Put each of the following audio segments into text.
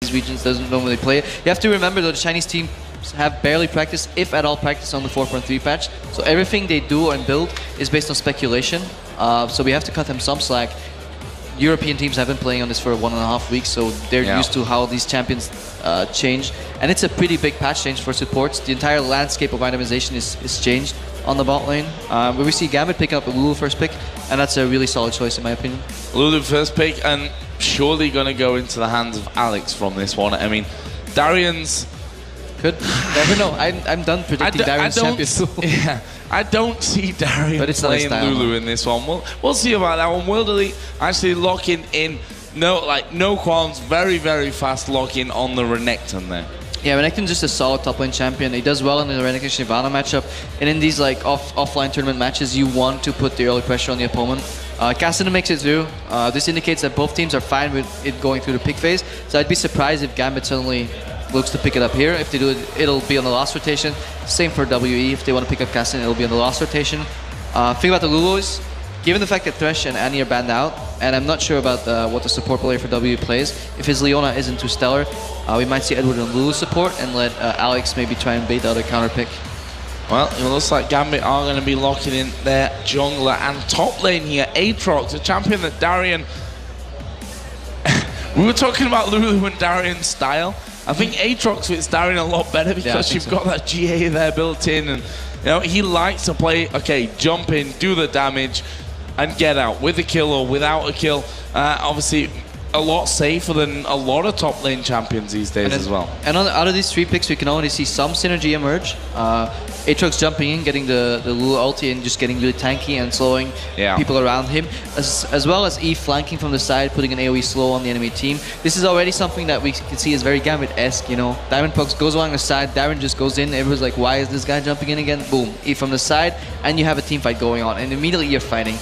these regions doesn't normally play it. You have to remember though, the Chinese team have barely practiced, if at all practiced, on the 4.3 patch. So everything they do and build is based on speculation. So we have to cut them some slack. European teams have been playing on this for 1.5 weeks, so they're used to how these champions change. And it's a pretty big patch change for supports. The entire landscape of itemization is changed on the bot lane. Where we see Gambit picking up a Lulu first pick, and that's a really solid choice in my opinion. Lulu first pick, and surely going to go into the hands of Alex from this one. I mean, Darian's... Could never know. I'm done predicting Darian's champions. Yeah, I don't see Darian playing Lulu in this one. We'll see about that one. World Elite actually locking in, no qualms, very, very fast lock-in on the Renekton there. Yeah, Renekton's just a solid top lane champion. He does well in the Renekton-Shyvana matchup. And in these like offline tournament matches, you want to put the early pressure on the opponent. Cassidy makes it through. This indicates that both teams are fine with it going through the pick phase. So I'd be surprised if Gambit suddenly looks to pick it up here. If they do it, it'll be on the last rotation. Same for WE. If they want to pick up Cassidy, it'll be on the last rotation. Thing about the Lulu is, given the fact that Thresh and Annie are banned out, and I'm not sure about what the support player for WE plays, if his Leona isn't too stellar, we might see Edward and Lulu support and let Alex maybe try and bait out a counter pick. Well, it looks like Gambit are going to be locking in their jungler and top lane here. Aatrox, a champion that Darian... we were talking about Lulu and Darian's style. I think Aatrox fits Darian a lot better because you've got that GA there built in, and he likes to play, okay, jump in, do the damage, and get out with a kill or without a kill. Obviously, a lot safer than a lot of top lane champions these days as well. And out of these 3 picks, we can already see some synergy emerge. Aatrox jumping in, getting the Lulu ulti and just getting really tanky and slowing people around him, as well as E flanking from the side, putting an AoE slow on the enemy team. This is already something that we can see is very Gambit-esque, Diamond Pugs goes along the side, Darren just goes in, everyone's like, why is this guy jumping in again? Boom, E from the side, and you have a team fight going on, and immediately you're fighting.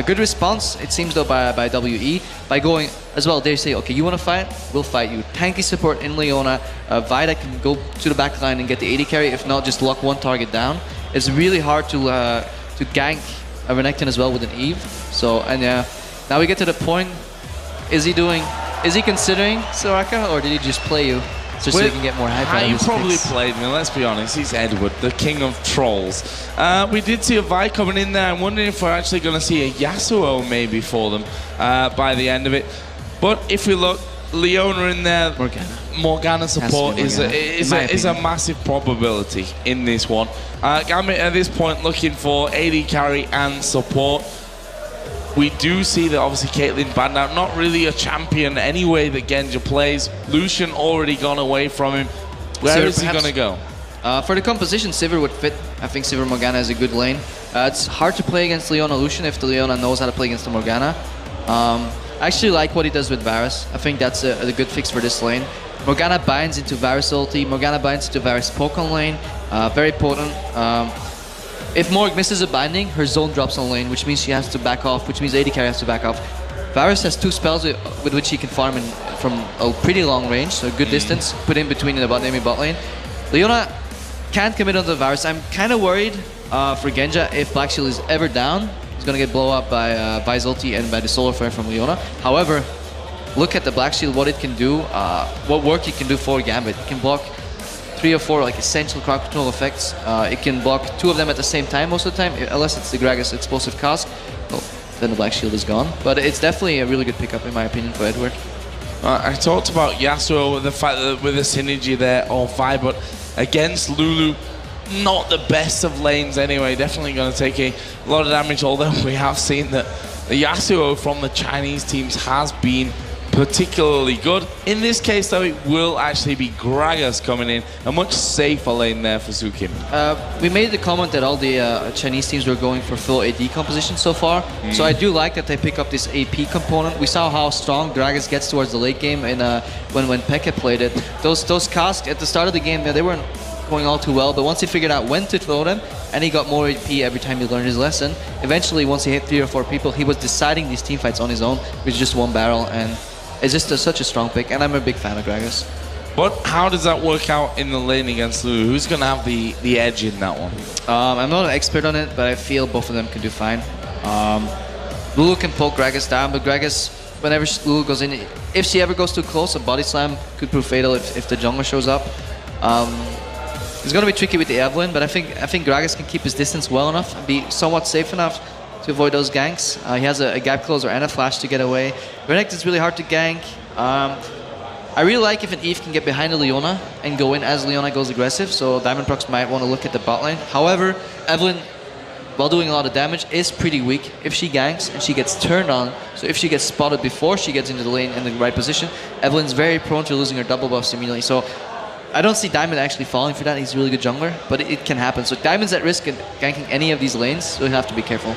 Good response, it seems though, by WE, by going as well. They say, okay, you want to fight? We'll fight you. Tanky support in Leona. Vida can go to the back line and get the AD carry. If not, just lock one target down. It's really hard to gank a Renekton as well with an Eve. So, and now we get to the point. Is he considering Soraka, or did he just play you? Just so he can get more hype out of his probably picks. played me, let's be honest. He's Edward, the king of trolls. We did see a Vi coming in there. I'm wondering if we're actually going to see a Yasuo maybe for them by the end of it. But if we look, Leona in there, Morgana support is a massive probability in this one. Gambit at this point looking for AD carry and support. We do see that obviously Caitlyn banned out, not really a champion anyway that Genja plays. Lucian already gone away from him. Where is he going to go? For the composition, Sivir would fit. I think Sivir Morgana is a good lane. It's hard to play against Leona Lucian if the Leona knows how to play against the Morgana. I actually like what he does with Varus. I think that's a good fix for this lane. Morgana binds into Varus ulti, Morgana binds into Varus poke on lane. Very potent. If Morg misses a binding, her zone drops on lane, which means she has to back off, which means AD carry has to back off. Varus has 2 spells with which he can farm from a pretty long range, so a good distance, put in between the enemy bot lane. Leona can't commit on the Varus. I'm kind of worried for Genja if Black Shield is ever down. He's going to get blown up by Ulti and by the Solar Flare from Leona. However, look at the Black Shield, what it can do, what work it can do for Gambit. It can block 3 or 4 like essential crowd control effects. It can block 2 of them at the same time most of the time, unless it's the Gragas explosive cask. Well, then the Black Shield is gone. But it's definitely a really good pickup in my opinion for Edward. I talked about Yasuo with the fact that with the synergy there of Vi, but against Lulu, not the best of lanes anyway. Definitely going to take a lot of damage, although we have seen that the Yasuo from the Chinese teams has been particularly good. In this case, though, it will actually be Gragas coming in. A much safer lane there for Sukim. We made the comment that all the Chinese teams were going for full AD composition so far. So I do like that they pick up this AP component. We saw how strong Gragas gets towards the late game and when Pekka played it. Those casks at the start of the game, they weren't going all too well, but once he figured out when to throw them, and he got more AP every time he learned his lesson, eventually once he hit 3 or 4 people, he was deciding these team fights on his own with just 1 barrel, and it's just such a strong pick, and I'm a big fan of Gragas. But how does that work out in the lane against Lulu? Who's going to have the edge in that one? I'm not an expert on it, but I feel both of them can do fine. Lulu can poke Gragas down, but Gragas whenever Lulu goes in. If she ever goes too close, a body slam could prove fatal if the jungler shows up. It's gonna be tricky with the Evelynn, but I think Gragas can keep his distance well enough and be somewhat safe enough to avoid those ganks. He has a gap closer and a flash to get away. Renekton is really hard to gank. I really like if an Eve can get behind a Leona and go in as Leona goes aggressive, so Diamondprox might want to look at the bot lane. However, Evelynn, while doing a lot of damage, is pretty weak if she ganks and she gets turned on. So if she gets spotted before she gets into the lane in the right position, Evelynn's very prone to losing her double buffs immediately. So I don't see Diamond actually falling for that. He's a really good jungler, but it can happen. So Diamond's at risk of ganking any of these lanes, so you have to be careful.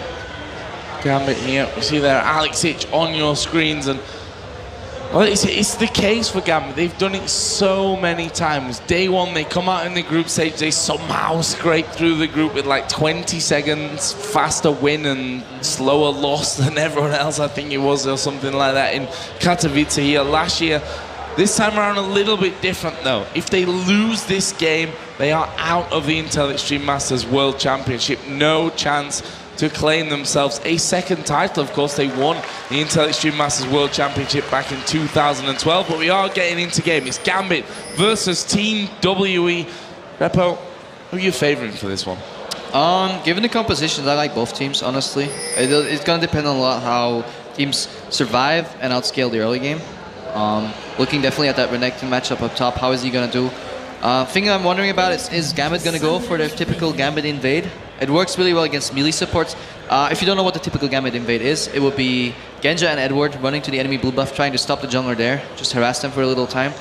Gambit here, you see there Alex Hitch on your screens, and well, it's the case for Gambit. They've done it so many times. Day one, they come out in the group stage, they somehow scrape through the group with like 20 seconds faster win and slower loss than everyone else, I think it was, or something like that in Katowice here last year. This time around a little bit different though. If they lose this game, they are out of the Intel Extreme Masters World Championship. No chance to claim themselves a second title. Of course, they won the Intel Extreme Masters World Championship back in 2012, but we are getting into game. It's Gambit versus Team WE. Repo, who are you favouring for this one? Given the compositions, I like both teams, honestly. It's going to depend on a lot how teams survive and outscale the early game. Looking definitely at that Renekton matchup up top, how is he going to do? Thing I'm wondering about is Gambit going to go for their typical Gambit invade? It works really well against melee supports. If you don't know what the typical Gambit invade is, it would be Genja and Edward running to the enemy blue buff, trying to stop the jungler there, just harass them for a little time.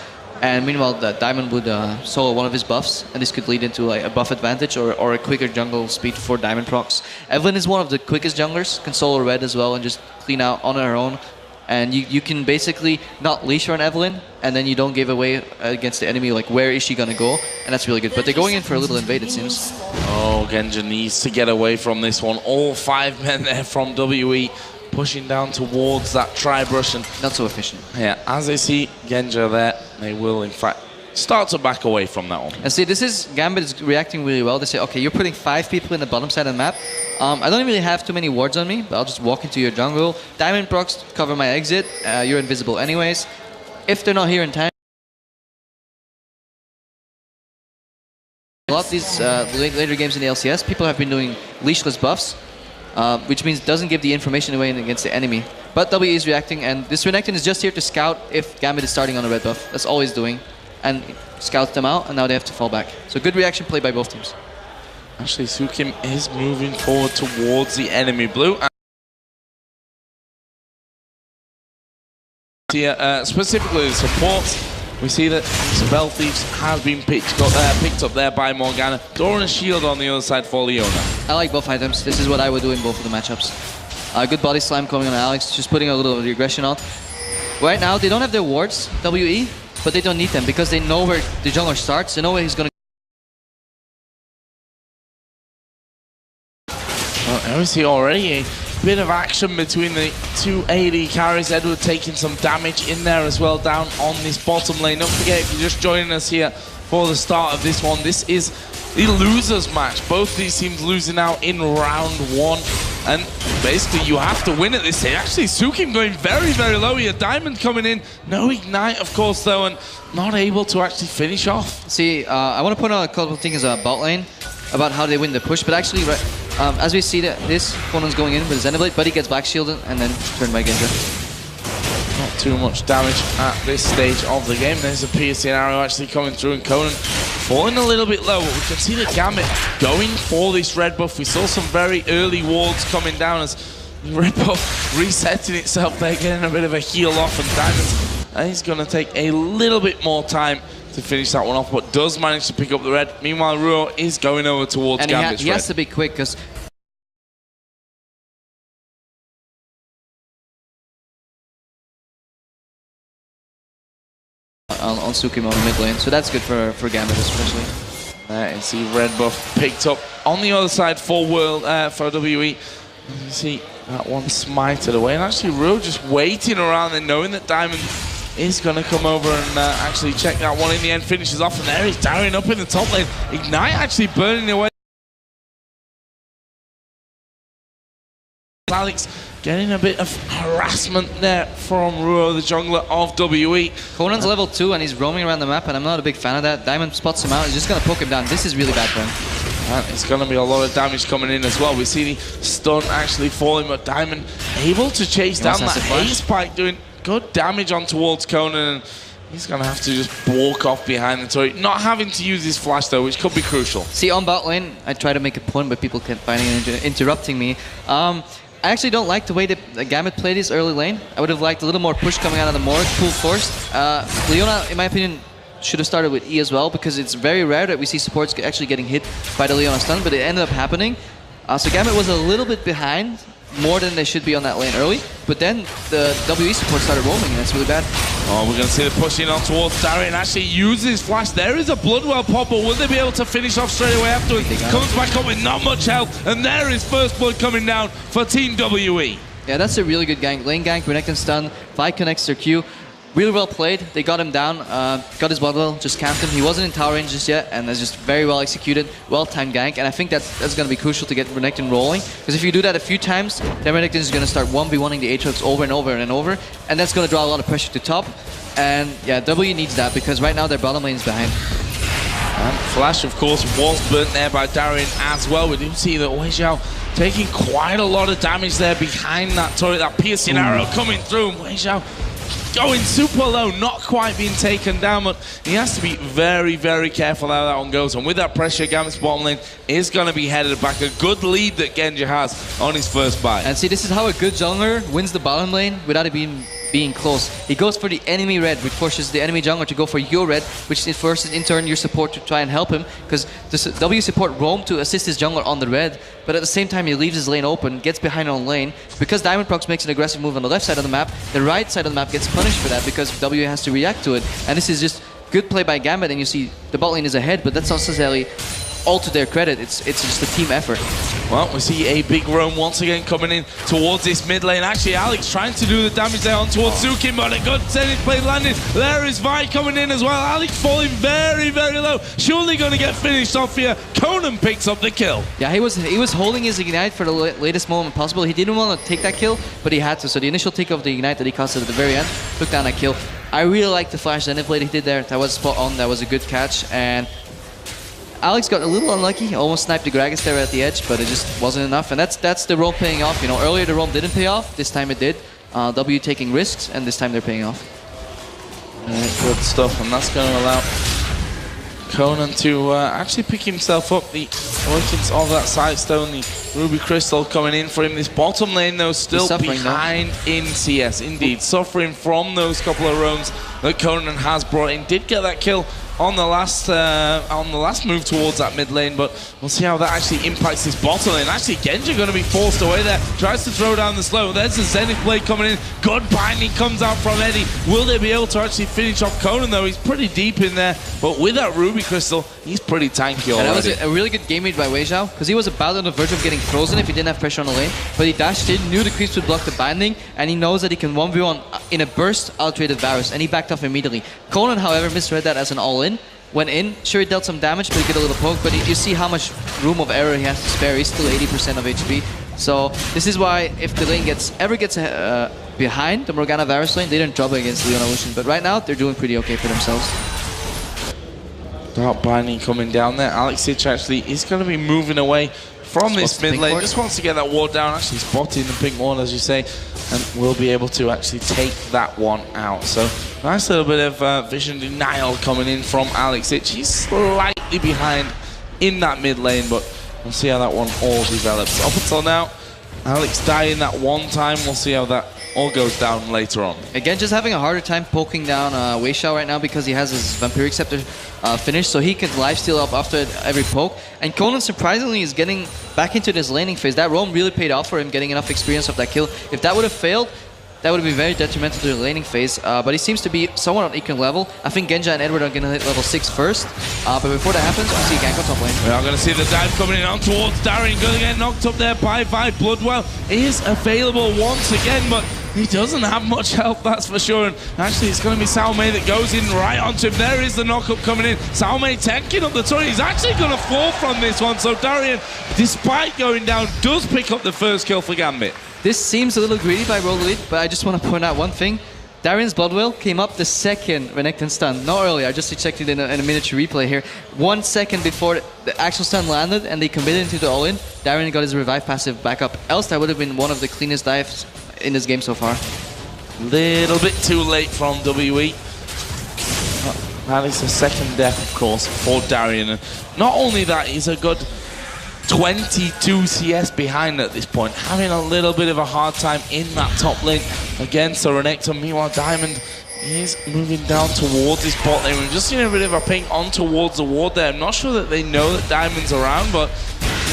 And meanwhile, the Diamond would solo one of his buffs, and this could lead into like a buff advantage or a quicker jungle speed for Diamondprox. Evelynn is one of the quickest junglers, can solo red as well and just clean out on her own. And you can basically not leash her on Evelynn, and then you don't give away against the enemy, like where is she gonna go, and that's really good. But they're going in for a little invade, it seems. Oh, Genja needs to get away from this one. All 5 men there from WE pushing down towards that tri-brush, and not so efficient. Yeah, as they see Genja there, they will in fact start to back away from that one. And see, this is Gambit is reacting really well. They say, okay, you're putting 5 people in the bottom side of the map. I don't really have too many wards on me, but I'll just walk into your jungle. Diamondprox, cover my exit. You're invisible anyways. If they're not here in time, a lot of these later games in the LCS, people have been doing leashless buffs, which means it doesn't give the information away against the enemy. But W is reacting, and this Renekton is just here to scout if Gambit is starting on a red buff. That's all he's doing. And scouts them out, and now they have to fall back. So good reaction play by both teams. Actually, Sukim is moving forward towards the enemy blue. Here, specifically the supports, we see that Spell Thieves has been picked up there by Morgana. Doran's shield on the other side for Leona. I like both items. This is what I would do in both of the matchups. Good body slam coming on Alex, just putting a little of the aggression on. Right now, they don't have their wards, WE, but they don't need them because they know where the jungler starts. They know where he's going to. Well, there we see already a bit of action between the two AD carries. Edward taking some damage in there as well down on this bottom lane. Don't forget, if you're just joining us here for the start of this one, this is the losers match. Both these teams losing out in round 1. And basically you have to win at this stage. Actually, Sukim going very, very low here. Diamond coming in. No ignite, of course, though, and not able to actually finish off. See, I want to point out a couple of things about bot lane, about how they win the push, but actually, as we see that this opponent's going in with Xenoblade, but he gets back shielded and then turned by Genja. Not too much damage at this stage of the game. There's a piercing arrow actually coming through, and Conan falling a little bit low. We can see the Gambit going for this red buff. We saw some very early wards coming down as the red buff resetting itself there, getting a bit of a heal off, and Diamond he's going to take a little bit more time to finish that one off, but does manage to pick up the red. Meanwhile, Ruo is going over towards Gambit's red. He has to be quick because on Sukim on the mid lane, so that's good for Gambit especially. And see red buff picked up on the other side for for WE. You see that one smited away, and actually Ruo just waiting around and knowing that Diamond is going to come over and actually check that one. In the end, finishes off, and there he's Darren up in the top lane. Ignite actually burning away. Alex getting a bit of harassment there from Ruo, the jungler of WE. Conan's level 2 and he's roaming around the map, and I'm not a big fan of that. Diamond spots him out, he's just going to poke him down. This is really bad for him. And it's going to be a lot of damage coming in as well. We see the stun actually falling, but Diamond able to chase down that haze spike, doing good damage on towards Conan. And he's going to have to just walk off behind the turret, not having to use his flash though, which could be crucial. See, on bot lane, I try to make a point, but people kept finding and interrupting me. I actually don't like the way that Gambit played his early lane. I would have liked a little more push coming out of the Morg, full forced. Leona, in my opinion, should have started with E as well, because it's very rare that we see supports actually getting hit by the Leona stun, but it ended up happening. So Gambit was a little bit behind, more than they should be on that lane early, but then the WE support started roaming, and that's really bad. Oh, we're going to see the pushing on towards Darien, actually uses his flash. There is a Bloodwell pop, but will they be able to finish off straight away afterwards? Comes back up with not much health, and there is first blood coming down for Team WE. Yeah, that's a really good gank. Lane gank, Renekton and stun, Vi connects their Q. Really well played. They got him down, got his Bloodwell, just camped him. He wasn't in tower range just yet, and that's just very well executed, well-timed gank. And I think that's going to be crucial to get Renekton rolling, because if you do that a few times, then Renekton is going to start 1v1ing the Aatrox over and over and over, and that's going to draw a lot of pressure to top. And yeah, W needs that, because right now their bottom lane is behind. And Flash, of course, was burnt there by Darien as well. We do see that Wei Xiao taking quite a lot of damage there behind that turret, that piercing arrow coming through. Wei Xiao going super low, not quite being taken down, but he has to be very, very careful how that one goes. And with that pressure, Gambit's bottom lane is going to be headed back. A good lead that Genja has on his first buy. And see, this is how a good jungler wins the bottom lane without it being close. He goes for the enemy red, which forces the enemy jungler to go for your red, which forces in turn your support to try and help him, because the W support roam to assist his jungler on the red, but at the same time he leaves his lane open, gets behind on lane. Because Diamond Prox makes an aggressive move on the left side of the map, the right side of the map gets punished for that, because W has to react to it. And this is just good play by Gambit, and you see the bot lane is ahead, but that's not necessarily all to their credit. It's just a team effort. Well, we see a big roam once again coming in towards this mid lane. Actually, Alex trying to do the damage there on towards Zukin, but a good Zenith play landed. There is Vi coming in as well. Alex falling very, very low. Surely going to get finished off here. Conan picks up the kill. Yeah, he was holding his Ignite for the latest moment possible. He didn't want to take that kill, but he had to. So the initial take of the Ignite that he costed at the very end took down that kill. I really like the flash Zenith blade he did there. That was spot on. That was a good catch. And Alex got a little unlucky, almost sniped the Gragas there at the edge, but it just wasn't enough. And that's the roam paying off. You know, earlier the roam didn't pay off, this time it did. W taking risks, and this time they're paying off. Good stuff, and that's going to allow Conan to actually pick himself up. The workings of that Sightstone, the Ruby Crystal coming in for him. This bottom lane, though, still behind in CS. Indeed, suffering from those couple of roams that Conan has brought in. Did get that kill on the last move towards that mid lane, but we'll see how that actually impacts this bottom lane. Actually, Genja going to be forced away there. Tries to throw down the slow. There's the Zenith blade coming in. Good binding comes out from Eddie. Will they be able to actually finish off Conan, though? He's pretty deep in there, but with that Ruby Crystal, he's pretty tanky already. And that was a really good game read by Wei Xiao, because he was about on the verge of getting frozen if he didn't have pressure on the lane, but he dashed in, knew the creeps would block the binding, and he knows that he can 1v1 in a burst out-traded Varus, and he backed off immediately. Conan, however, misread that as an all-in. Went in, sure he dealt some damage, but he did a little poke, but you see how much room of error he has to spare. He's still 80% of HP. So this is why if the lane ever gets behind the Morgana Varus lane, they don't drop against Leona Lucian. But right now, they're doing pretty okay for themselves. Dark binding coming down there. Alex Hitch actually is going to be moving away from this mid lane. Just wants to get that ward down, actually spotting the pink ward, as you say, and will be able to actually take that one out. So nice little bit of vision denial coming in from Alex Hitch. He's slightly behind in that mid lane, but we'll see how that one all develops. Up until now, Alex dying that one time. We'll see how that all goes down later on. Again, just having a harder time poking down Wei Xiao right now, because he has his Vampiric Scepter finished, so he can lifesteal up after every poke. And Conan surprisingly is getting back into this laning phase. That roam really paid off for him, getting enough experience of that kill. If that would have failed, that would have been very detrimental to the laning phase, but he seems to be somewhat on equal level. I think Genja and Edward are going to hit level 6 first, but before that happens, we see gank on top lane. We are going to see the dive coming in on towards Darien, going to get knocked up there by Vi. Bloodwell is available once again, but he doesn't have much health, that's for sure. And actually, it's going to be Salome that goes in right onto him. There is the knockup coming in. Salome tanking up the turret. He's actually going to fall from this one. So Darien, despite going down, does pick up the first kill for Gambit. This seems a little greedy by World Elite, but I just want to point out one thing. Darian's Bloodwell came up the second Renekton stun, not earlier. I just checked it in a miniature replay here. 1 second before the actual stun landed and they committed into the all-in, Darian got his revive passive back up. Else that would have been one of the cleanest dives in this game so far. Little bit too late from WE. That is the second death, of course, for Darian. And not only that, he's a good 22 CS behind at this point, having a little bit of a hard time in that top lane against the Renekton. Meanwhile, Diamond is moving down towards his bot lane. We've just seen a bit of a ping on towards the ward there. I'm not sure that they know that Diamond's around, but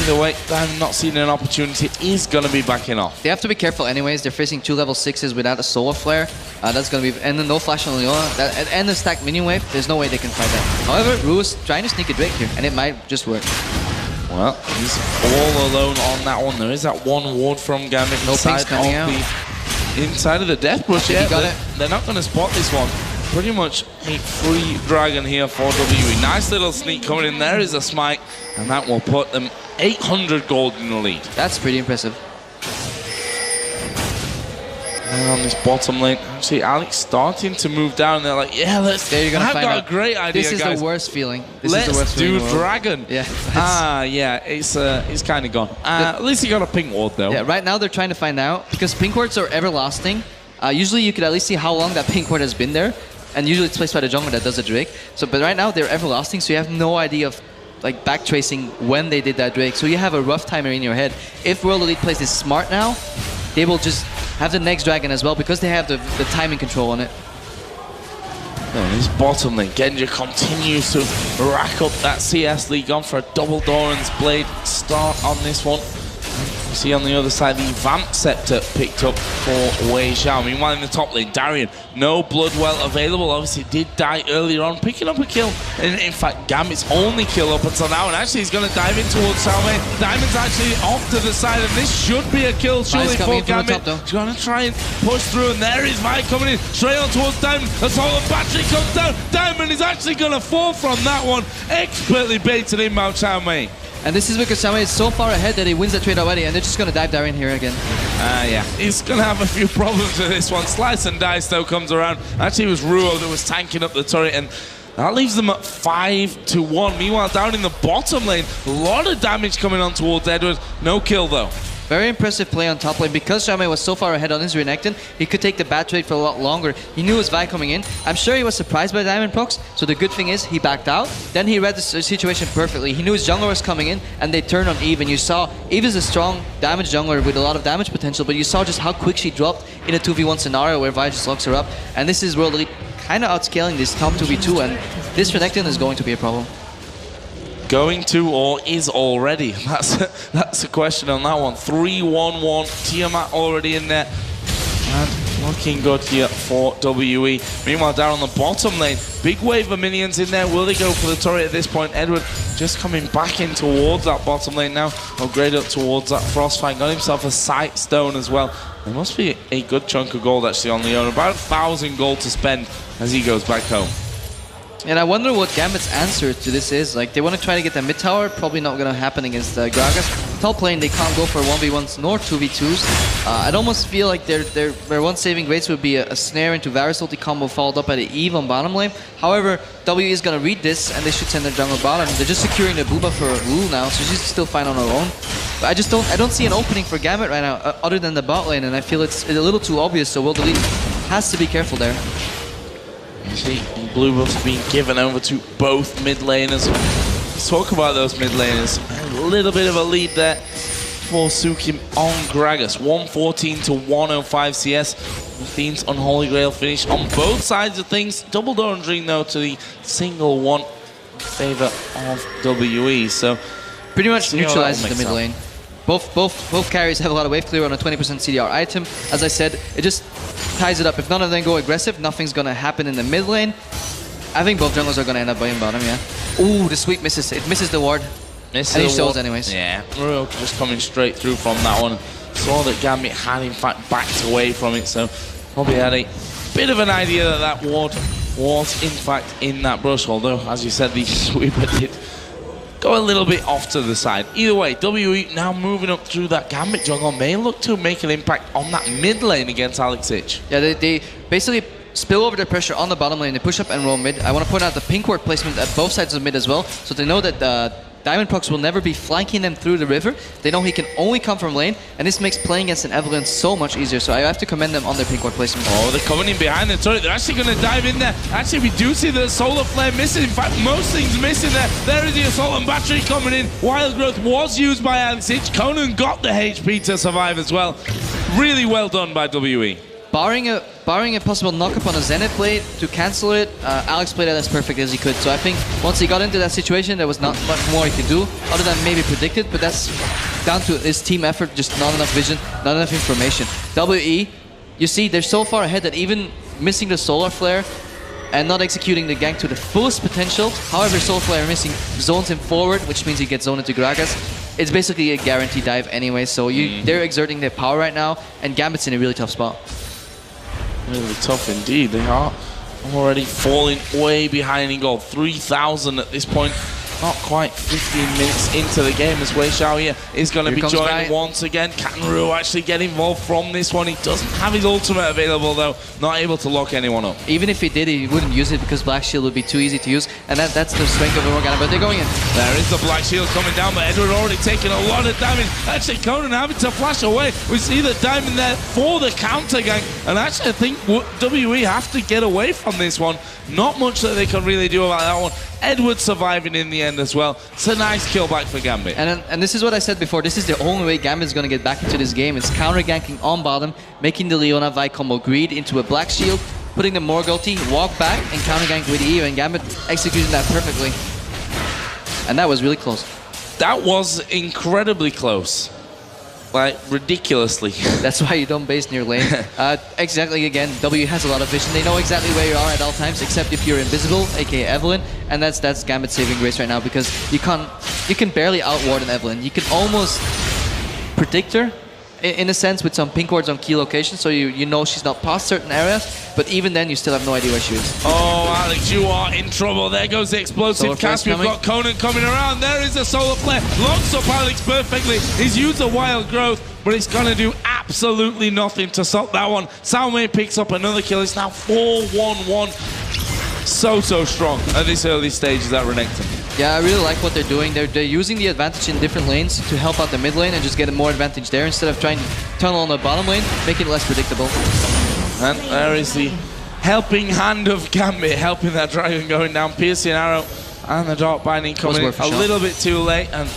either way, Diamond not seeing an opportunity is going to be backing off. They have to be careful anyways. They're facing 2 level 6s without a solar flare. That's going to be, and then no flash on Leona. And the stacked minion wave, there's no way they can fight that. However, Rue is trying to sneak a Drake here, and it might just work. Well, he's all alone on that one. There is that one ward from Gambit inside of the Death Bush. Yeah, they're not going to spot this one. Pretty much a free dragon here for WE. Nice little sneak coming in. There is a smite, and that will put them 800 gold in the lead. That's pretty impressive. And on this bottom lane, actually, Alex starting to move down. They're like, yeah, let's. There you're gonna I've find got out. a great idea, This is guys. the worst feeling. Let's do dragon. Yeah. Yeah, it's kind of gone. At least he got a pink ward though. Yeah, right now they're trying to find out because pink wards are everlasting. Usually you could at least see how long that pink ward has been there, and usually it's placed by the jungler that does the Drake. So, but right now they're everlasting, so you have no idea of like backtracing when they did that Drake. So you have a rough timer in your head. If World Elite plays this smart now, they will just have the next dragon as well because they have the timing control on it. And this bottom lane, Genji continues to rack up that CS lead. Gone for a double Doran's Blade start on this one. You see on the other side the Vamp Scepter picked up for Wei Xiao. Meanwhile in the top lane, Darian, no Bloodwell available. Obviously did die earlier on, picking up a kill. And in fact, Gambit's only kill up until now. And actually he's going to dive in towards Xiaomei. Diamond's actually off to the side, and this should be a kill surely for Gambit. He's going to try and push through, and there is Vi coming in straight on towards Diamond. As all the battery comes down, Diamond is actually going to fall from that one. Expertly baited in by Xiaomei. And this is because Xiaomei is so far ahead that he wins the trade already, and they're just going to dive Darian here again. Yeah, he's going to have a few problems with this one. Slice and Dice though comes around. Actually, it was Ruo that was tanking up the turret, and that leaves them at 5-1. Meanwhile, down in the bottom lane, a lot of damage coming on towards Edward. No kill though. Very impressive play on top lane. Because Xiaomei was so far ahead on his Renekton, he could take the bad trade for a lot longer. He knew his Vi coming in. I'm sure he was surprised by Diamond procs, so the good thing is he backed out. Then he read the situation perfectly. He knew his jungler was coming in, and they turned on Eve. And you saw Eve is a strong damage jungler with a lot of damage potential, but you saw just how quick she dropped in a 2v1 scenario where Vi just locks her up. And this is World Elite kind of outscaling this top 2v2, and this Renekton is going to be a problem. Going to or is already? That's the question on that one. 3-1-1. Tiamat already in there. And looking good here for WE. Meanwhile, down on the bottom lane, big wave of minions in there. Will they go for the turret at this point? Edward just coming back in towards that bottom lane now. Upgrade up towards that Frostfang. Got himself a sight stone as well. There must be a good chunk of gold actually on Leona. About 1,000 gold to spend as he goes back home. And I wonder what Gambit's answer to this is. Like, they want to try to get the mid tower, probably not going to happen against Gragas. Top lane, they can't go for 1v1s nor 2v2s. I'd almost feel like their one saving grace would be a snare into Varus ulti combo followed up by the Eve on bottom lane. However, W is going to read this, and they should send their jungle bottom. They're just securing the Booba for Wu now, so she's still fine on her own. But I don't see an opening for Gambit right now, other than the bot lane, and I feel it's a little too obvious, so World Elite has to be careful there. You see, blue buff's being given over to both mid laners. Let's talk about those mid laners. A little bit of a lead there for Sukim on Gragas. 114 to 105 CS. Fiend's Unholy Grail finish on both sides of things. Double Doran Dream though to the single one in favor of WE. So pretty much neutralizes the mid lane. Both carries have a lot of wave clear on a 20% CDR item. As I said, it just ties it up. If none of them go aggressive, nothing's gonna happen in the mid lane. I think both junglers are gonna end up buying bottom, yeah. Ooh, the sweep misses. It misses the ward. And he shows anyways. Yeah, Ruok just coming straight through from that one. Saw that Gambit had in fact backed away from it, so probably had a bit of an idea that that ward was in fact in that brush. Although, as you said, the sweeper did go a little bit off to the side. Either way, WE now moving up through that Gambit jungle may look to make an impact on that mid lane against Alex Ich. Yeah, they basically spill over the pressure on the bottom lane. They push up and roll mid. I want to point out the pink ward placement at both sides of mid as well, so they know that Diamond Prox will never be flanking them through the river. They know he can only come from lane, and this makes playing against an Evelyn so much easier. So I have to commend them on their pink ward placement. Oh, they're coming in behind the turret. They're actually going to dive in there. Actually, we do see the Solar Flare missing. In fact, most things missing there. There is the Assault and Battery coming in. Wild Growth was used by Alex Ich. Conan got the HP to survive as well. Really well done by WE. Barring a possible knock-up on a Zenith blade to cancel it, Alex played it as perfect as he could. So I think once he got into that situation, there was not much more he could do, other than maybe predict it, but that's down to his team effort, just not enough vision, not enough information. WE, you see, they're so far ahead that even missing the Solar Flare and not executing the gank to the fullest potential, however, Solar Flare missing zones him forward, which means he gets zoned into Gragas. It's basically a guaranteed dive anyway, so they're exerting their power right now, and Gambit's in a really tough spot. Really tough indeed. They are already falling way behind in gold. 3,000 at this point. Not quite 15 minutes into the game as Wei Xiao here is going to be joined once again. Kangaroo actually get involved from this one. He doesn't have his ultimate available though. Not able to lock anyone up. Even if he did, he wouldn't use it because Black Shield would be too easy to use. And that's the strength of Morgana, but they're going in. There is the Black Shield coming down, but Edward already taking a lot of damage. Actually, Conan having to flash away. We see the diamond there for the counter gang. And actually, I think WE have to get away from this one. Not much that they can really do about that one. Edward surviving in the end as well. It's a nice kill back for Gambit. And this is what I said before. This is the only way Gambit is going to get back into this game. It's counter-ganking on bottom, making the Leona Vi combo greed into a Black Shield, putting the Morg ulti, walk back, and counter-gank with EU, and Gambit executing that perfectly. And that was really close. That was incredibly close. Like, ridiculously. That's why you don't base near lane. Exactly, again, W has a lot of vision. They know exactly where you are at all times, except if you're invisible, aka Evelyn, and that's Gambit's saving grace right now, because you can barely outward an Evelyn. You can almost predict her, in a sense, with some pink wards on key locations, so you know she's not past certain areas, but even then you still have no idea where she is. Oh, Alex, you are in trouble. There goes the explosive cast. We've got Conan coming around. There is a Solar Flare. Locks up Alex perfectly. He's used a Wild Growth, but it's going to do absolutely nothing to stop that one. Salmei picks up another kill. It's now 4-1-1. So strong at this early stage of that Renekton. Yeah, I really like what they're doing. They're using the advantage in different lanes to help out the mid lane and just get a more advantage there instead of trying to tunnel on the bottom lane, make it less predictable. And there is the helping hand of Gambit, helping that dragon going down. Piercing arrow and the dark binding coming a little bit too late. And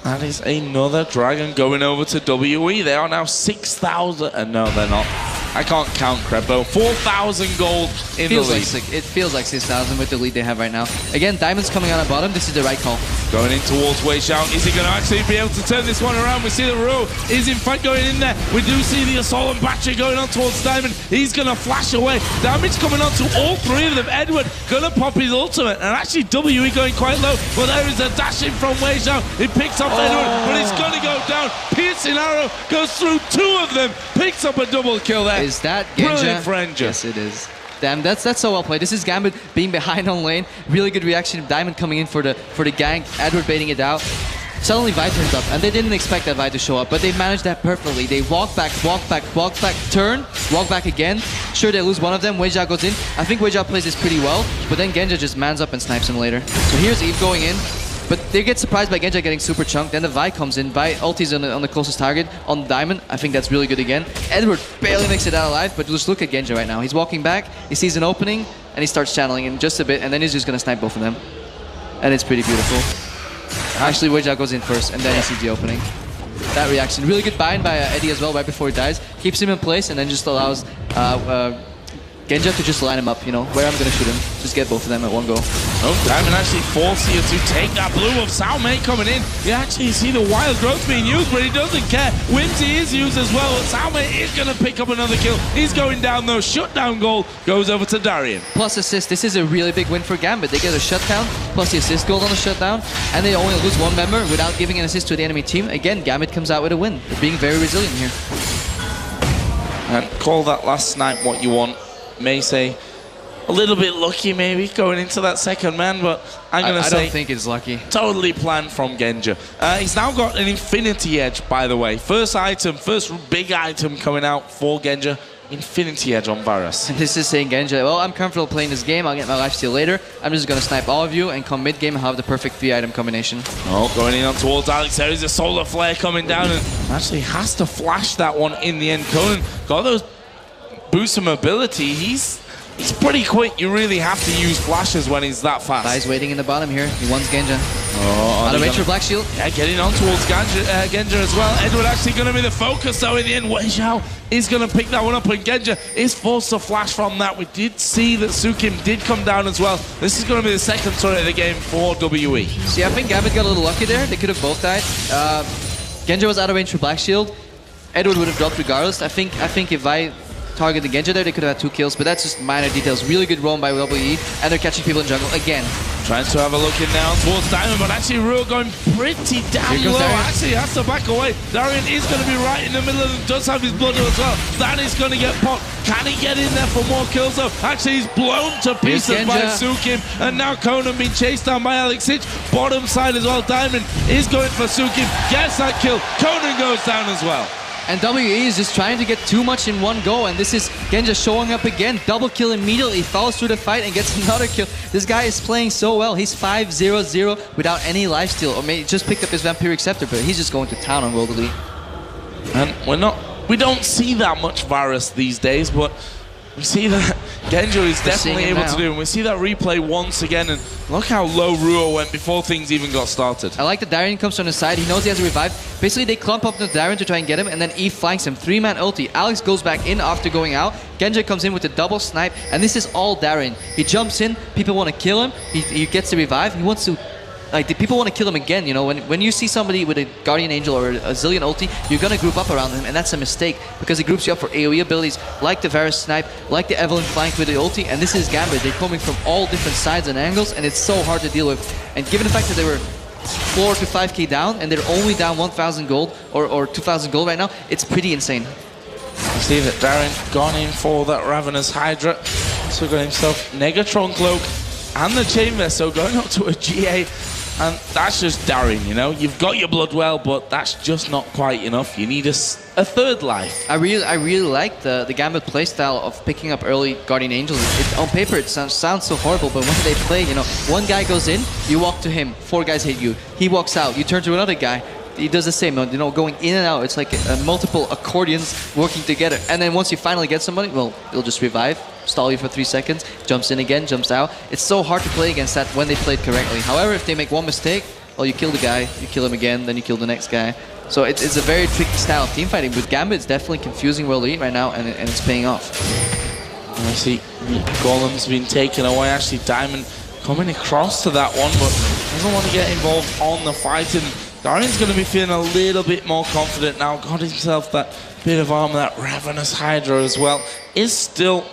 that is another dragon going over to WE. They are now 6,000. No, they're not. I can't count, Crebo. 4,000 gold in the lead. It feels like 6,000 with the lead they have right now. Again, Diamond's coming out on bottom. This is the right call. Going in towards Wei Xiao. Is he going to actually be able to turn this one around? We see the Ru is in fact going in there. We do see the Assault and Battery going on towards Diamond. He's going to flash away. Damage coming on to all three of them. Edward going to pop his ultimate. And actually WE going quite low. But there is a dash in from Wei Xiao. He picks up Edward, but it's going to go down. Piercing arrow goes through two of them. Picks up a double kill there. Is that Genja? Brilliant for Genja. Yes, it is. Damn, that's so well played. This is Gambit being behind on lane. Really good reaction. Diamond coming in for the gank. Edward baiting it out. Suddenly Vi turns up, and they didn't expect that Vi to show up, but they managed that perfectly. They walk back, turn, walk back again. Sure, they lose one of them. Wei Xiao goes in. I think Wei Xiao plays this pretty well, but then Genja just mans up and snipes him later. So here's Eve going in. But they get surprised by Genja getting super chunked. Then the Vi comes in. Vi ultis on the closest target on Diamond. I think that's really good again. Edward barely makes it out alive, but just look at Genja right now. He's walking back, he sees an opening, and he starts channeling in just a bit, and then he's just going to snipe both of them. And it's pretty beautiful. Actually, Wei Xiao goes in first, and then he sees the opening. That reaction. Really good bind by Eddie as well right before he dies. Keeps him in place, and then just allows Genja to just line him up, you know, where I'm going to shoot him. Just get both of them at one go. Oh, Diamond actually forced you to take that blue of Salmei coming in. You actually see the Wild Growth being used, but he doesn't care. Whimsy is used as well, but Salmei is going to pick up another kill. He's going down though. Shutdown goal goes over to Darian. Plus assist. This is a really big win for Gambit. They get a shutdown, plus the assist gold on the shutdown, and they only lose one member without giving an assist to the enemy team. Again, Gambit comes out with a win. They're being very resilient here. And call that last snipe what you want. May say a little bit lucky maybe going into that second man, but I'm going to say... I don't think it's lucky. Totally planned from Genja. He's now got an Infinity Edge, by the way. First big item coming out for Genja. Infinity Edge on Varus. And this is saying Genja, well, I'm comfortable playing this game. I'll get my lifesteal later. I'm just going to snipe all of you and come mid-game and have the perfect 3-item combination. Oh, going in on towards Alex. There is a Solar Flare coming down and actually has to flash that one in the end. Conan got those boosts of mobility. He's pretty quick. You really have to use flashes when he's that fast. Guy's waiting in the bottom here. He wants Genja. Oh, Out of range for Black Shield. Yeah, getting on towards Genja as well. Edward actually going to be the focus, though, in the end. Wei Xiao is going to pick that one up, and Genja is forced to flash from that. We did see that Sukim did come down as well. This is going to be the second turret of the game for WE. See, I think Gambit got a little lucky there. They could have both died. Genja was out of range for Black Shield. Edward would have dropped regardless. I think if I target the Genja there, they could have had 2 kills, but that's just minor details. Really good roam by WE, and they're catching people in jungle again. Trying to have a look in now towards Diamond, but actually Ruel going pretty down low. Actually has to back away. Darian is going to be right in the middle of them, does have his blood as well. That is going to get popped. Can he get in there for more kills though? Actually, he's blown to pieces by Sukim, and now Conan being chased down by Alex Sich. Bottom side as well, Diamond is going for Sukim, gets that kill. Conan goes down as well. And WE is just trying to get too much in one go, and this is Genja showing up again. Double kill immediately, follows through the fight and gets another kill. This guy is playing so well. He's 5-0-0 without any lifesteal, or maybe just picked up his Vampiric Scepter, but he's just going to town on World Elite. And we don't see that much Varus these days, but we see that Genja is definitely able to do, and we see that replay once again, and look how low Ruo went before things even got started. I like that Darien comes from the side, he knows he has a revive. Basically, they clump up to Darien to try and get him, and then Eve flanks him. 3-man ulti. Alex goes back in after going out. Genja comes in with a double snipe, and this is all Darien. He jumps in, people want to kill him, he gets the revive, he wants to... Like, the people want to kill him again, you know? When you see somebody with a Guardian Angel or a Zillion ulti, you're gonna group up around him, and that's a mistake, because it groups you up for AoE abilities, like the Varus snipe, like the Evelynn flank with the ulti, and this is Gambit. They're coming from all different sides and angles, and it's so hard to deal with. And given the fact that they were 4 to 5k down, and they're only down 1,000 gold, or 2,000 gold right now, it's pretty insane. You see that Darren gone in for that Ravenous Hydra, so got himself Negatron Cloak and the Chain Vest, so going up to a GA. And that's just Darien, you know? You've got your blood well, but that's just not quite enough. You need a third life. I really like the Gambit playstyle of picking up early Guardian Angels. On paper, it sounds so horrible, but when they play, you know, one guy goes in, you walk to him, 4 guys hit you. He walks out, you turn to another guy. He does the same, you know, going in and out. It's like multiple accordions working together. And then once you finally get somebody, well, he'll just revive, stall you for 3 seconds, jumps in again, jumps out. It's so hard to play against that when they played correctly. However, if they make one mistake, well, you kill the guy, you kill him again, then you kill the next guy. So it's a very tricky style of teamfighting. But Gambit is definitely confusing World Elite right now, and it's paying off. I see Golem's been taken away. Actually, Diamond coming across to that one, but doesn't want to get involved on the fight. And Darian's going to be feeling a little bit more confident now. Got himself that bit of armor, that Ravenous Hydra as well. Is still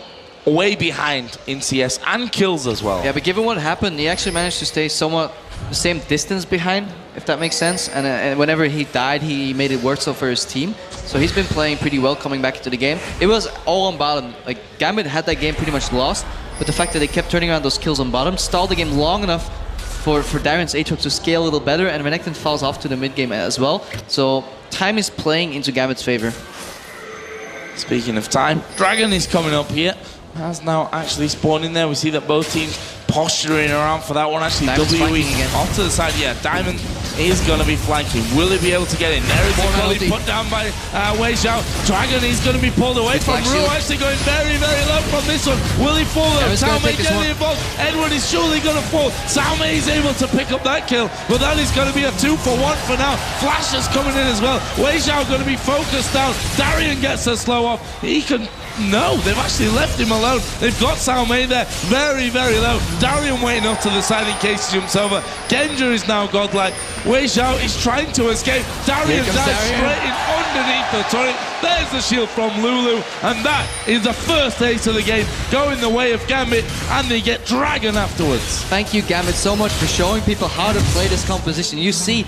way behind in CS and kills as well. Yeah, but given what happened, he actually managed to stay somewhat the same distance behind, if that makes sense. And whenever he died, he made it work so for his team. So he's been playing pretty well coming back into the game. It was all on bottom. Like, Gambit had that game pretty much lost, but the fact that they kept turning around those kills on bottom stalled the game long enough for Darien's Aatrox to scale a little better, and Renekton falls off to the mid game as well. So time is playing into Gambit's favor. Speaking of time, Dragon is coming up here. Has now actually spawned in there. We see that both teams posturing around for that one. Actually, WE off to the side. Yeah, Diamond is going to be flanking. Will he be able to get in? There is a goal put down by Wei Xiao. Dragon is going to be pulled away from Ruo. Actually going very, very low from this one. Will he fall though? Salme getting involved. Edward is surely going to fall. Salme is able to pick up that kill, but that is going to be a 2-for-1 for now. Flash is coming in as well. Wei Xiao going to be focused down. Darien gets a slow off. He can... No, they've actually left him alone. They've got Salme there, very, very low. Darien waiting up to the side in case he jumps over. Genja is now godlike. Wei Xiao is trying to escape. Darien dives straight in underneath the turret. There's the shield from Lulu, and that is the first ace of the game, going the way of Gambit, and they get Dragon afterwards. Thank you, Gambit, so much for showing people how to play this composition. You see,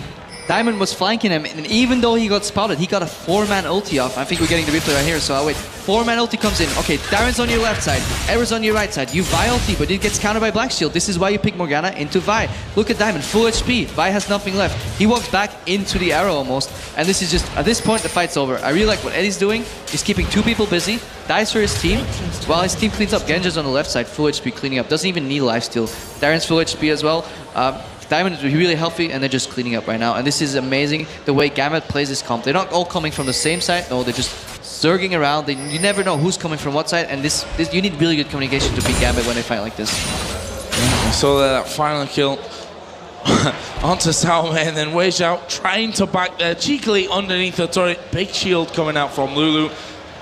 Diamond was flanking him, and even though he got spotted, he got a 4-man ulti off. I think we're getting the replay right here, so I'll wait. 4-man ulti comes in. Okay, Darren's on your left side, Edward's on your right side. You Vi ulti, but it gets countered by Black Shield. This is why you pick Morgana into Vi. Look at Diamond, full HP. Vi has nothing left. He walks back into the arrow almost, and this is just, at this point, the fight's over. I really like what Eddie's doing. He's keeping 2 people busy, dies for his team, while his team cleans up. Genja's on the left side, full HP, cleaning up. Doesn't even need lifesteal. Darren's full HP as well. Diamond is really healthy, and they're just cleaning up right now. And this is amazing, the way Gambit plays this comp. They're not all coming from the same side. No, they're just zerging around. You never know who's coming from what side. And this you need really good communication to beat Gambit when they fight like this. Yeah, so that final kill onto Salome, and then Wei Xiao trying to back there cheekily underneath the turret. Big shield coming out from Lulu.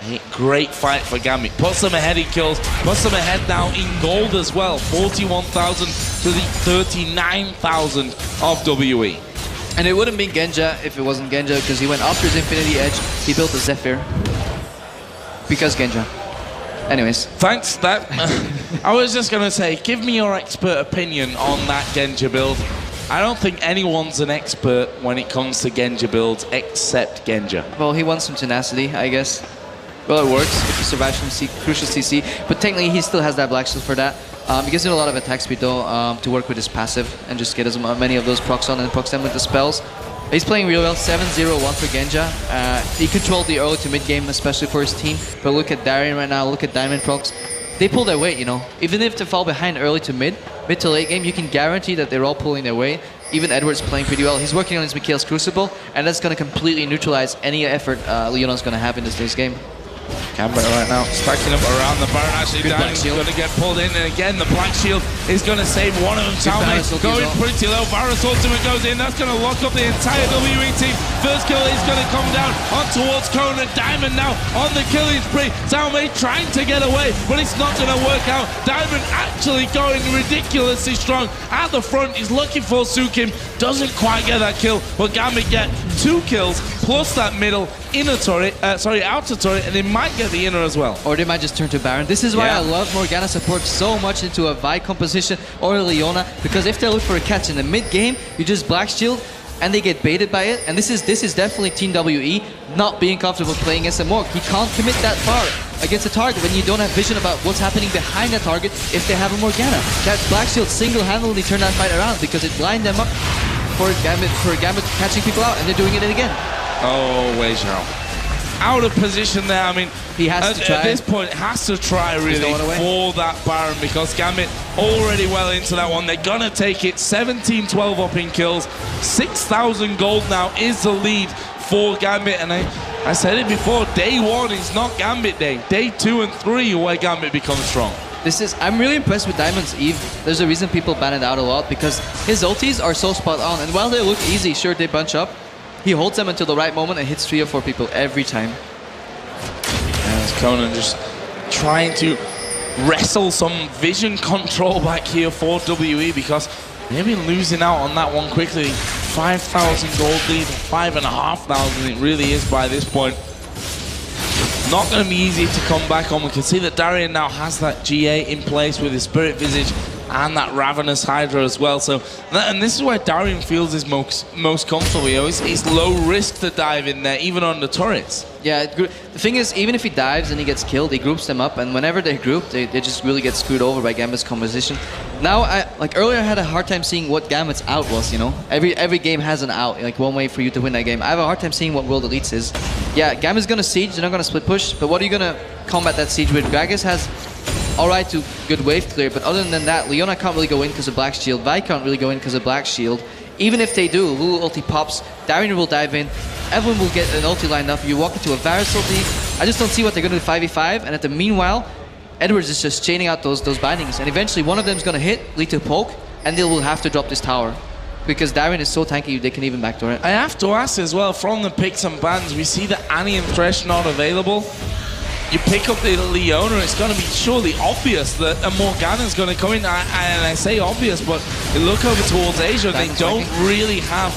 A great fight for Gambit. Puts them ahead in kills, puts them ahead now in gold as well. 41,000 to the 39,000 of WE. And it wouldn't be Genja if it wasn't Genja, because he went after his Infinity Edge. He built a Zephyr. Because Genja. Anyways. Thanks. I was just going to say, give me your expert opinion on that Genja build. I don't think anyone's an expert when it comes to Genja builds except Genja. Well, he wants some tenacity, I guess. Well, it works if he survives from crucial CC, but technically he still has that Black Shield for that. He gives him a lot of attack speed though, to work with his passive and just get as many of those procs on and procs them with the spells. He's playing real well, 7-0-1 for Genja. He controlled the early to mid game, especially for his team, but look at Darien right now, look at Diamond procs. They pull their weight, you know. Even if they fall behind early to mid to late game, you can guarantee that they're all pulling their weight. Even Edward's playing pretty well. He's working on his Mikhail's Crucible, and that's going to completely neutralize any effort Leona's going to have in this game. Gambit right now stacking up around the Baron. Actually, Darren's going to get pulled in, and again the Black Shield is going to save one of them. Salome going pretty low. Varus ultimate goes in. That's going to lock up the entire WE team. First kill is going to come down on towards Conan. Diamond now on the killing spree. Salome trying to get away, but it's not going to work out. Diamond actually going ridiculously strong at the front. He's looking for Sukim. Doesn't quite get that kill, but Gambit get 2 kills plus that middle inner turret, outer turret, and they might get the inner as well. Or they might just turn to Baron. This is why I love Morgana support so much into a Vi composition or a Leona, because if they look for a catch in the mid game, you just Black Shield and they get baited by it. And this is definitely Team WE not being comfortable playing against a Morg. He can't commit that far against a target when you don't have vision about what's happening behind the target if they have a Morgana. That Black Shield single-handedly turned that fight around because it lined them up for Gambit catching people out, and they're doing it again. Oh, Wei Xiao. Out of position there. I mean, he has to try. At this point, has to try really for that Baron, because Gambit already well into that one. They're going to take it 17-12 up in kills. 6,000 gold now is the lead for Gambit. And I said it before, day 1 is not Gambit day. Day 2 and 3 where Gambit becomes strong. I'm really impressed with Diamond's Eve. There's a reason people ban it out a lot, because his ultis are so spot on. And while they look easy, sure, they bunch up, he holds them until the right moment and hits 3 or 4 people every time. As Conan just trying to wrestle some vision control back here for WE, because they've been losing out on that one quickly. 5,000 gold lead, 5,500 it really is by this point. Not going to be easy to come back on. We can see that Darien now has that GA in place with his Spirit Visage and that Ravenous Hydra as well. So, and this is where Darien feels his most comfortable. It's low risk to dive in there, even on the turrets. Yeah, the thing is, even if he dives and he gets killed, he groups them up, and whenever they're grouped, they just really get screwed over by Gambit's composition. Now, earlier I had a hard time seeing what Gambit's out was, you know? Every game has an out, like one way for you to win that game. I have a hard time seeing what World Elites is. Yeah, Gambit's gonna siege, they're not gonna split push, but what are you gonna combat that siege with? Gragas has alright to good wave clear, but other than that, Leona can't really go in because of Black Shield, Vi can't really go in because of Black Shield. Even if they do, Lulu ulti pops, Darien will dive in, everyone will get an ulti lined up, you walk into a Varus ulti. I just don't see what they're going to do 5v5, and at the meanwhile, Edwards is just chaining out those bindings, and eventually one of them is going to hit, lead to poke, and they will have to drop this tower. Because Darien is so tanky, they can even backdoor it. I have to ask as well, from the picks and bans, we see that Annie and Thresh not available. You pick up the Leona, it's going to be surely obvious that a Morgana's going to come in. And I say obvious, but you look over towards Asia, they don't really have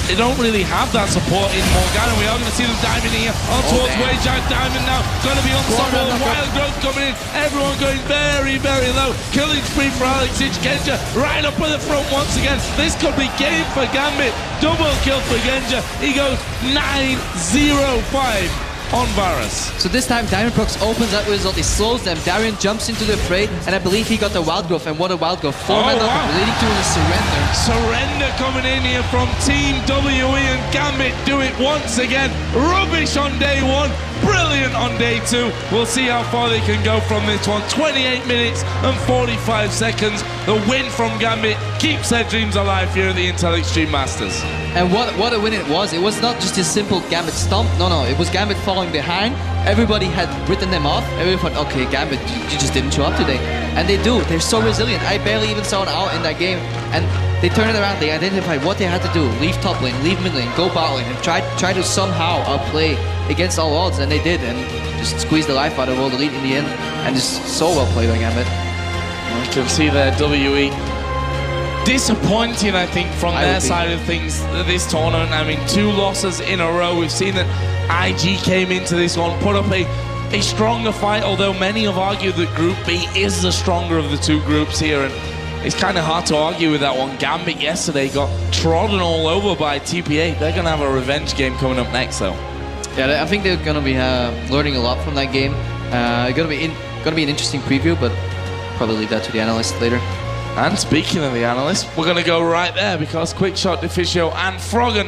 they don't really have that support in Morgana. We are going to see them diving here on towards Wayjack. Diamond now going to be unstoppable. Wild Growth coming in. Everyone going very, very low. Killing spree for Alex Genja right up at the front once again. This could be game for Gambit. Double kill for Genja. He goes 9-0-5 on Varus. So this time Diamond Prox opens up result, he slows them, Darian jumps into the fray, and I believe he got the Wild Growth, and what a Wild Growth. 4-man knockup, leading to a surrender. Surrender coming in here from Team WE, and Gambit do it once again. Rubbish on day one, brilliant on day two. We'll see how far they can go from this one. 28 minutes and 45 seconds. The win from Gambit keeps their dreams alive here at the Intel Extreme Masters. And what a win it was. It was not just a simple Gambit stomp. No, it was Gambit falling behind. Everybody had written them off. Everyone thought, okay, Gambit, you just didn't show up today. And they do. They're so resilient. I barely even saw it out in that game. And they turned it around. They identified what they had to do. Leave top lane, leave mid lane, go bot lane, and try to somehow outplay against all odds. And they did. And just squeezed the life out of World Elite in the end. And just so well played by Gambit. You can see there WE disappointing, I think, from their side of things this tournament. I mean, 2 losses in a row. We've seen that IG came into this one, put up a stronger fight, although many have argued that Group B is the stronger of the 2 groups here, and it's kind of hard to argue with that one. Gambit yesterday got trodden all over by TPA. They're going to have a revenge game coming up next, though. Yeah, I think they're going to be learning a lot from that game. It's going to be an interesting preview, but probably leave that to the analysts later. And speaking of the analysts, we're going to go right there because Quickshot, Deficio and Froggen